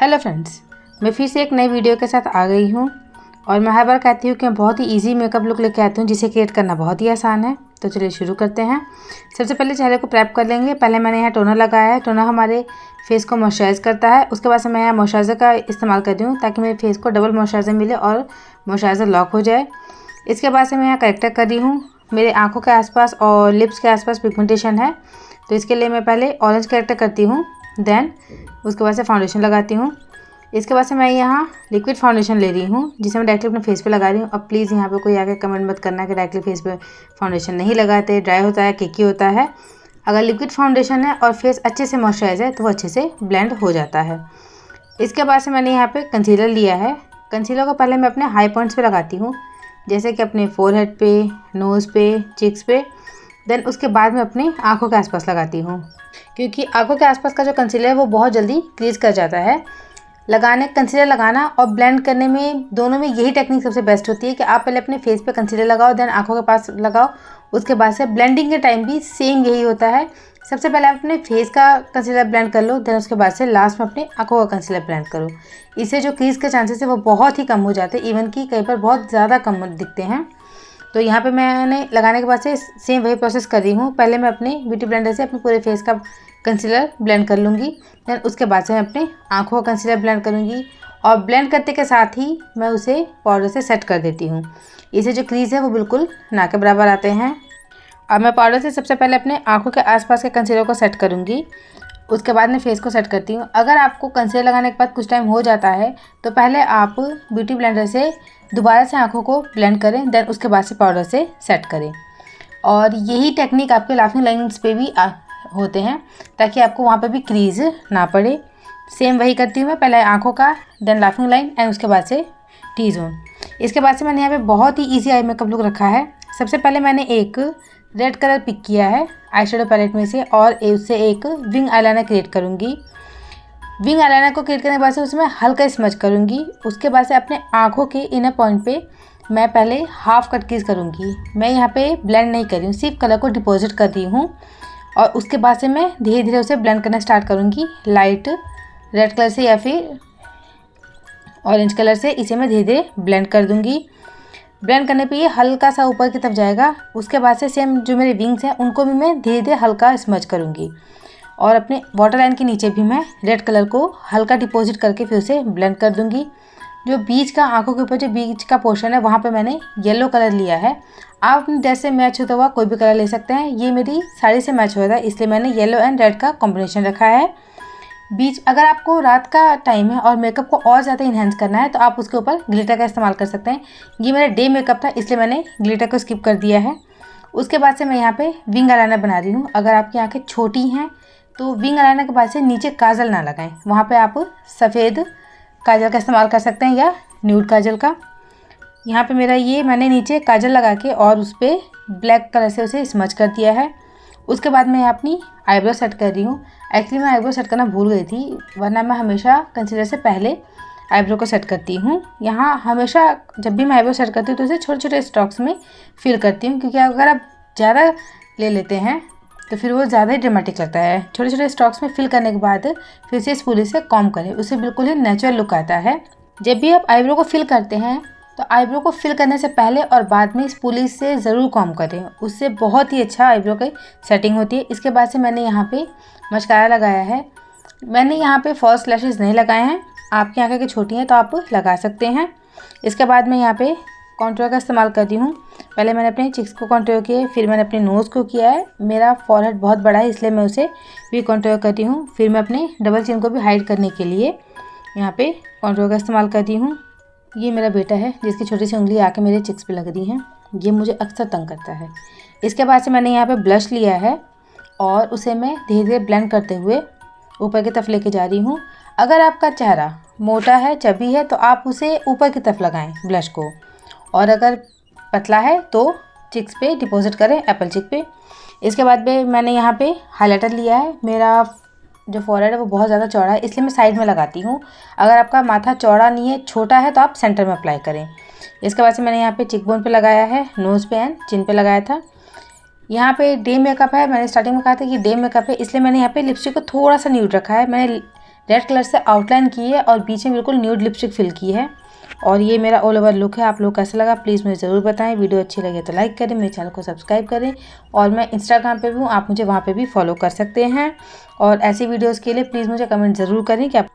Hello friends, मैं फिर से एक नई वीडियो के साथ आ गई हूँ और मैं हर बार कहती हूँ कि मैं बहुत ही इजी मेकअप लुक लेके आती हूँ जिसे क्रिएट करना बहुत ही आसान है। तो चलिए शुरू करते हैं। सबसे पहले चेहरे को प्रेप कर लेंगे। पहले मैंने यहाँ टोनर लगाया है। टोनर हमारे फेस को मॉइस्चराइज करता है। उसके बाद से मैं यहाँ मॉइस्चराइज़र का इस्तेमाल कर रही हूँ ताकि मेरे फेस को डबल मॉइस्चराइज़र मिले और मॉइस्चराइज़र लॉक हो जाए। इसके बाद से मैं यहाँ करेक्टर कर रही हूँ। मेरे आँखों के आसपास और लिप्स के आसपास पिगमेंटेशन है, तो इसके लिए मैं पहले ऑरेंज करेक्टर करती हूँ, देन उसके बाद से फाउंडेशन लगाती हूँ। इसके बाद से मैं यहाँ लिक्विड फाउंडेशन ले रही हूँ जिसे मैं डायरेक्टली अपने फेस पे लगा रही हूँ। अब प्लीज़ यहाँ पे कोई आके कमेंट मत करना कि डायरेक्टली फेस पे फाउंडेशन नहीं लगाते, ड्राई होता है, केकी होता है। अगर लिक्विड फाउंडेशन है और फेस अच्छे से मॉइस्चराइज है तो वो अच्छे से ब्लेंड हो जाता है। इसके बाद से मैंने यहाँ पे कंसीलर लिया है। कंसीलर को पहले मैं अपने हाई पॉइंट्स पे लगाती हूँ, जैसे कि अपने फोरहेड पे, नोज़ पे, चिक्स पे। देन उसके बाद में अपनी आँखों के आसपास लगाती हूँ, क्योंकि आँखों के आसपास का जो कंसीलर है वो बहुत जल्दी क्रीज कर जाता है। कंसीलर लगाना और ब्लेंड करने में, दोनों में यही टेक्निक सबसे बेस्ट होती है कि आप पहले अपने फेस पे कंसीलर लगाओ, देन आँखों के पास लगाओ। उसके बाद से ब्लेंडिंग के टाइम भी सेम यही होता है। सबसे पहले आप अपने फेस का कंसीलर ब्लेंड कर लो, देन उसके बाद से लास्ट में अपने आँखों का कंसीलर ब्लेंड करो। इससे जो क्रीज के चांसेस है वो बहुत ही कम हो जाते हैं, इवन कि कई बार बहुत ज़्यादा कम दिखते हैं। तो यहाँ पे मैंने लगाने के बाद से सेम वही प्रोसेस कर रही हूँ। पहले मैं अपने ब्यूटी ब्लेंडर से अपने पूरे फेस का कंसीलर ब्लेंड कर लूँगी, देन उसके बाद से मैं अपने आँखों का कंसीलर ब्लेंड करूँगी और ब्लेंड करते के साथ ही मैं उसे पाउडर से सेट कर देती हूँ। इससे जो क्रीज है वो बिल्कुल ना के बराबर आते हैं। अब मैं पाउडर से सबसे पहले अपने आँखों के आसपास के कंसीलर को सेट करूँगी, उसके बाद मैं फेस को सेट करती हूँ। अगर आपको कंसीलर लगाने के बाद कुछ टाइम हो जाता है तो पहले आप ब्यूटी ब्लेंडर से दोबारा से आँखों को ब्लेंड करें, देन उसके बाद से पाउडर से सेट करें। और यही टेक्निक आपके लाफिंग लाइन्स पे भी होते हैं ताकि आपको वहाँ पे भी क्रीज ना पड़े। सेम वही करती हूँ मैं, पहले आँखों का, देन लाफिंग लाइन एंड उसके बाद से टी जोन। इसके बाद से मैंने यहाँ पे बहुत ही ईजी आई मेकअप लुक रखा है। सबसे पहले मैंने एक रेड कलर पिक किया है आई शेडो पैलेट में से और उससे एक विंग आईलाइनर क्रिएट करूँगी। विंग आईलाइनर को क्रिएट करने के बाद से उसमें हल्का स्मच करूँगी। उसके बाद से अपने आँखों के इनर पॉइंट पे मैं पहले हाफ कट क्रीज करूँगी। मैं यहाँ पे ब्लेंड नहीं कर रही हूँ, सिर्फ कलर को डिपॉजिट कर रही हूँ और उसके बाद से मैं धीरे धीरे उसे ब्लेंड करना स्टार्ट करूँगी। लाइट रेड कलर से या फिर ऑरेंज कलर से इसे मैं धीरे धीरे ब्लेंड कर दूँगी। ब्लेंड करने पे ये हल्का सा ऊपर की तरफ जाएगा। उसके बाद से सेम जो मेरे विंग्स हैं उनको भी मैं धीरे धीरे हल्का स्मच करूँगी और अपने वाटर लाइन के नीचे भी मैं रेड कलर को हल्का डिपॉजिट करके फिर उसे ब्लेंड कर दूँगी। जो बीच का, आंखों के ऊपर जो बीच का पोर्शन है वहाँ पे मैंने येलो कलर लिया है। आप अपनी ड्रेस से मैच होता हुआ कोई भी कलर ले सकते हैं। ये मेरी साड़ी से मैच हो रहा है इसलिए मैंने येलो एंड रेड का कॉम्बिनेशन रखा है। बीच, अगर आपको रात का टाइम है और मेकअप को और ज़्यादा इन्हेंस करना है तो आप उसके ऊपर ग्लिटर का इस्तेमाल कर सकते हैं। ये मेरा डे मेकअप था इसलिए मैंने ग्लिटर को स्किप कर दिया है। उसके बाद से मैं यहाँ पे विंग आईलाइनर बना रही हूँ। अगर आपकी आँखें छोटी हैं तो विंग आईलाइनर के बाद से नीचे काजल ना लगाएं, वहाँ पे आप सफ़ेद काजल का इस्तेमाल कर सकते हैं या न्यूड काजल का। यहाँ पे मेरा ये मैंने नीचे काजल लगा के और उस पर ब्लैक कलर से उसे स्मच कर दिया है। उसके बाद मैं अपनी आईब्रो सेट कर रही हूँ। एक्चुअली मैं आईब्रो सेट करना भूल गई थी, वरना मैं हमेशा कंसीलर से पहले आईब्रो को सेट करती हूँ। यहाँ हमेशा जब भी मैं आईब्रो सेट करती हूँ तो उसे छोटे छोटे स्ट्रोक्स में फिल करती हूँ, क्योंकि अगर आप ज़्यादा ले लेते हैं तो फिर वो ज़्यादा ही ड्रामेटिक लगता है। छोटे छोटे स्ट्रोक्स में फिल करने के बाद फिर से स्पूली से कॉम करें, उससे बिल्कुल ही नेचुरल लुक आता है। जब भी आप आईब्रो को फिल करते हैं तो आईब्रो को फिल करने से पहले और बाद में स्पूली से ज़रूर कॉम करें, उससे बहुत ही अच्छा आईब्रो की सेटिंग होती है। इसके बाद से मैंने यहाँ पे मस्कारा लगाया है। मैंने यहाँ पे फॉल्स लैशेस नहीं लगाए हैं, आपकी आँखें की छोटी हैं तो आप लगा सकते हैं। इसके बाद मैं यहाँ पे कॉन्टूर का इस्तेमाल कर रही हूँ। पहले मैंने अपने चिक्स को कॉन्टूर किया, फिर मैंने अपने नोज़ को किया है। मेरा फॉरहेड बहुत बड़ा है इसलिए मैं उसे भी कॉन्टूर करती हूँ। फिर मैं अपने डबल चिन को भी हाइड करने के लिए यहाँ पे कॉन्टूर का इस्तेमाल करती हूँ। ये मेरा बेटा है जिसकी छोटी सी उंगली आके मेरे चिक्स पे लग रही हैं, ये मुझे अक्सर तंग करता है। इसके बाद से मैंने यहाँ पे ब्लश लिया है और उसे मैं धीरे धीरे ब्लेंड करते हुए ऊपर की तरफ लेके जा रही हूँ। अगर आपका चेहरा मोटा है, चबी है तो आप उसे ऊपर की तरफ लगाएं ब्लश को, और अगर पतला है तो चिक्स पे डिपॉजिट करें, एप्पल चिक पे। इसके बाद में मैंने यहाँ पे हाइलाइटर लिया है। मेरा जो फोरहेड है वो बहुत ज़्यादा चौड़ा है इसलिए मैं साइड में लगाती हूँ। अगर आपका माथा चौड़ा नहीं है, छोटा है, तो आप सेंटर में अप्लाई करें। इसके बाद से मैंने यहाँ पे चिक बोन पे लगाया है, नोज़ पे एंड चिन पे लगाया था। यहाँ पे डे मेकअप है, मैंने स्टार्टिंग में कहा था कि डे मेकअप है इसलिए मैंने यहाँ पे लिपस्टिक को थोड़ा सा न्यूड रखा है। मैंने रेड कलर से आउटलाइन की है और बीच में बिल्कुल न्यूड लिपस्टिक फिल की है। और ये मेरा ऑल ओवर लुक है। आप लोग कैसा लगा प्लीज़ मुझे ज़रूर बताएं। वीडियो अच्छी लगे तो लाइक करें, मेरे चैनल को सब्सक्राइब करें। और मैं इंस्टाग्राम पे भी हूँ, आप मुझे वहाँ पे भी फॉलो कर सकते हैं। और ऐसी वीडियोस के लिए प्लीज़ मुझे कमेंट ज़रूर करें कि आप